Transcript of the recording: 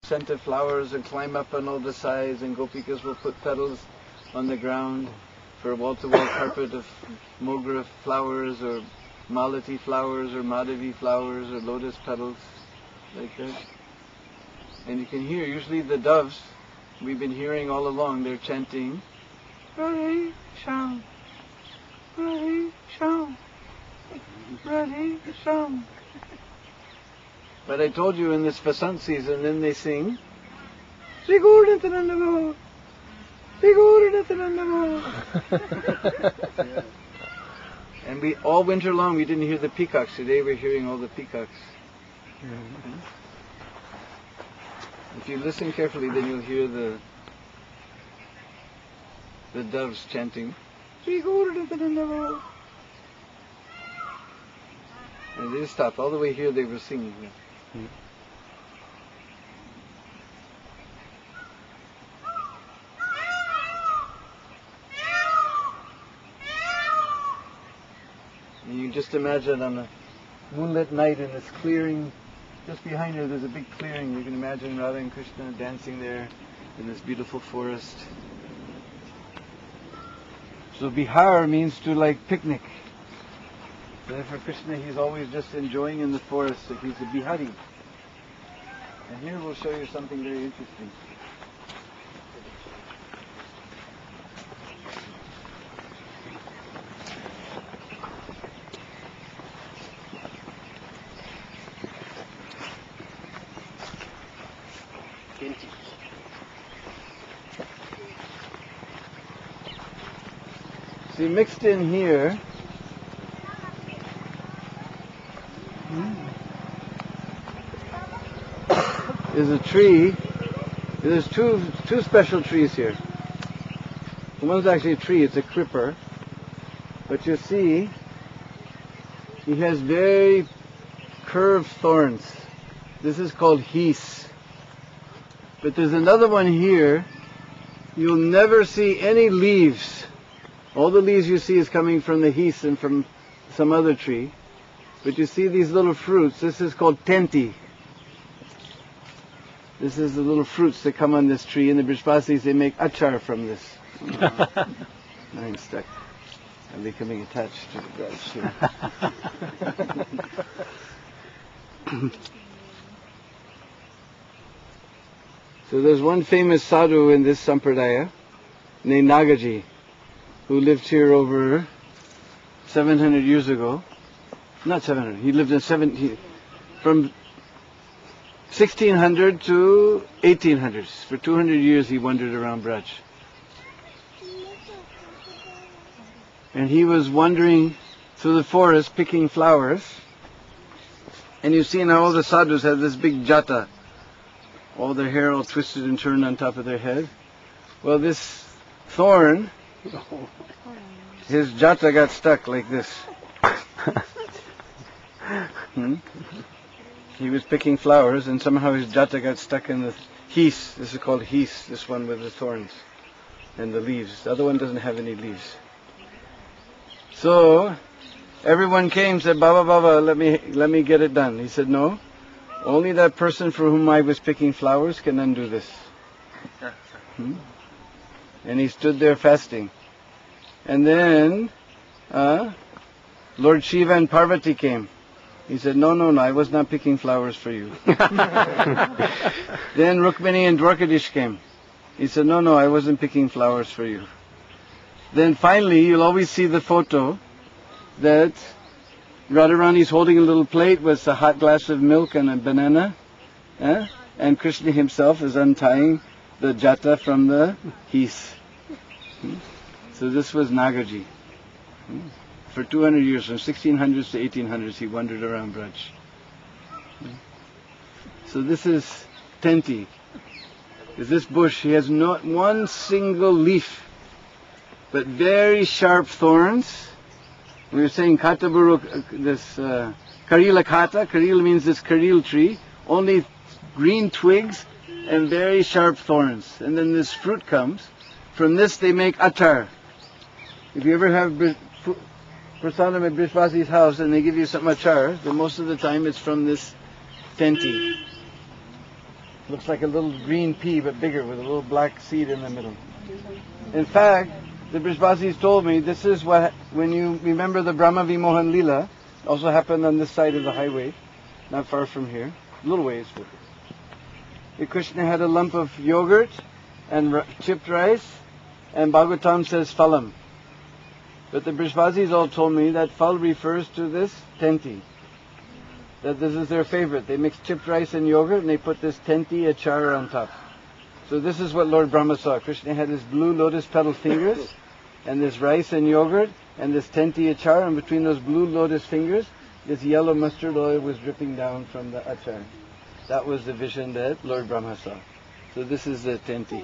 scented flowers and climb up on all the sides, and gopikas will put petals on the ground for a wall-to-wall carpet of mogra flowers or malati flowers or madhavi flowers or lotus petals, like that. And you can hear, usually the doves, we've been hearing all along, they're chanting, Radhe Sham, Radhe Sham, Radhe Sham. But I told you in this Vasant season, then they sing, Shri Gaura And we all winter long we didn't hear the peacocks. Today we're hearing all the peacocks. If you listen carefully, then you'll hear the doves chanting. And they just stopped. All the way here they were singing. And you just imagine on a moonlit night in this clearing, just behind her there's a big clearing. You can imagine Radha and Krishna dancing there in this beautiful forest. So Bihar means to like picnic. So for Krishna, he's always just enjoying in the forest, like he's a Bihari. And here we'll show you something very interesting. See, mixed in here is a tree. There's two special trees here. One's actually a tree, it's a creeper. But you see, he has very curved thorns. This is called heath. But there's another one here. You'll never see any leaves. All the leaves you see is coming from the heath and from some other tree. But you see these little fruits. This is called tenti. This is the little fruits that come on this tree. And the Brishvasis, they make achar from this. I'm stuck. I'm becoming attached to the branch here. So there's one famous sadhu in this sampradaya named Nagaji, who lived here over 700 years ago. Not 700, he lived in from 1600 to 1800s. For 200 years he wandered around Braj. And he was wandering through the forest picking flowers. And you've seen how all the sadhus have this big jata. All their hair all twisted and turned on top of their head. Well, this thorn, his jata got stuck like this. He was picking flowers and somehow his jata got stuck in the heath. This is called heath, this one with the thorns and the leaves. The other one doesn't have any leaves. So everyone came and said, Baba, Baba, let me get it done. He said, no, only that person for whom I was picking flowers can undo this. And he stood there fasting. And then Lord Shiva and Parvati came. He said, no, I was not picking flowers for you. Then Rukmini and Dwarkadish came. He said, no, I wasn't picking flowers for you. Then finally, you'll always see the photo that Radharani's holding a little plate with a hot glass of milk and a banana. And Krishna himself is untying the jata from the heath. So this was Nagaji. For 200 years, from 1600s to 1800s, he wandered around Braj. So this is Tenti. Is this bush, he has not one single leaf, but very sharp thorns. We were saying Kataburu, this Karila Kata, Karila means this Karil tree, only green twigs and very sharp thorns. And then this fruit comes. From this they make achar. If you ever have prasadam at Brishvasi's house and they give you some achar, then most of the time it's from this tenti. Looks like a little green pea, but bigger, with a little black seed in the middle. In fact, the Brishbasis told me this is what, when you remember the Brahma Vimohan Lila, also happened on this side of the highway, not far from here, a little ways. The Krishna had a lump of yogurt and chipped rice, and Bhagavatam says phalam. But the Brishbasis all told me that phal refers to this tenti. That this is their favorite. They mix chipped rice and yogurt and they put this tenti achara on top. So this is what Lord Brahma saw. Krishna had his blue lotus petal fingers and this rice and yogurt and this tenti achara, and between those blue lotus fingers this yellow mustard oil was dripping down from the achara. That was the vision that Lord Brahma saw. So this is the tenti.